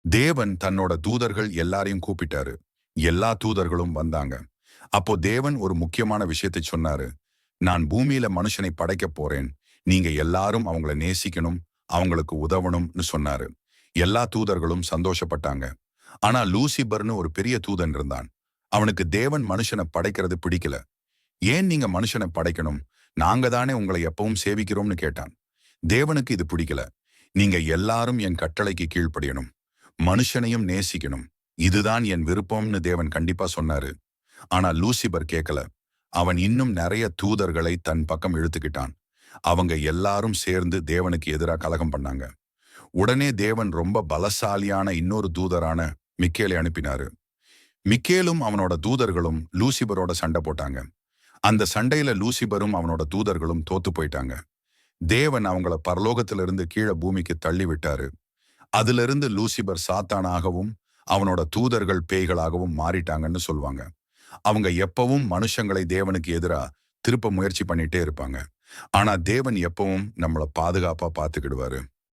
தேவன் தன்னோட தூதர்கள் எல்லாரையும் கூப்பிட்டாரு. எல்லா தூதர்களும் வந்தாங்க. அப்போ தேவன் ஒரு முக்கியமான விஷயத்தை சொன்னாரு. நான் பூமியில மனுஷனை படைக்க போறேன். நீங்க எல்லாரும் அவங்கள நேசிக்கணும், அவங்களுக்கு உதவணும்னு சொன்னாரு. எல்லா தூதர்களும் சந்தோஷப்பட்டாங்க. ஆனா லூசிபர்னு ஒரு பெரிய தூதன் இருந்தான். அவனுக்கு தேவன் மனுஷனை படைக்கிறது பிடிக்கல. ஏன் நீங்க மனுஷனை படைக்கணும்? நாங்க தானே உங்களை எப்பவும் சேவிக்கிறோம்னு கேட்டான். தேவனுக்கு இது பிடிக்கல. நீங்க எல்லாரும் என் கட்டளைக்கு கீழ்ப்படியணும். மனுஷனையும் நேசிக்கணும். இதுதான் என் விருப்பம்னு தேவன் கண்டிப்பா சொன்னாரு. ஆனா லூசிபர் கேட்கல. அவன் இன்னும் நிறைய தூதர்களை தன் பக்கம் இழுத்துக்கிட்டான். அவங்க எல்லாரும் சேர்ந்து தேவனுக்கு எதிரா கலகம் பண்ணாங்க. உடனே தேவன் ரொம்ப பலசாலியான இன்னொரு தூதரான மிக்கேலை அனுப்பினாரு. மிக்கேலும் அவனோட தூதர்களும் லூசிபரோட சண்டை போட்டாங்க. அந்த சண்டையில லூசிபரும் அவனோட தூதர்களும் தோத்து போயிட்டாங்க. தேவன் அவங்கள பரலோகத்திலிருந்து கீழே பூமிக்கு தள்ளி விட்டாரு. அதிலிருந்து லூசிபர் சாத்தானாகவும் அவனோட தூதர்கள் பேய்களாகவும் மாறிட்டாங்கன்னு சொல்லுவாங்க. அவங்க எப்பவும் மனுஷங்களை தேவனுக்கு எதிரா திருப்ப முயற்சி பண்ணிட்டே இருப்பாங்க. ஆனா தேவன் எப்பவும் நம்மள பாதுகாப்பா பார்த்துக்கிடுவாரு.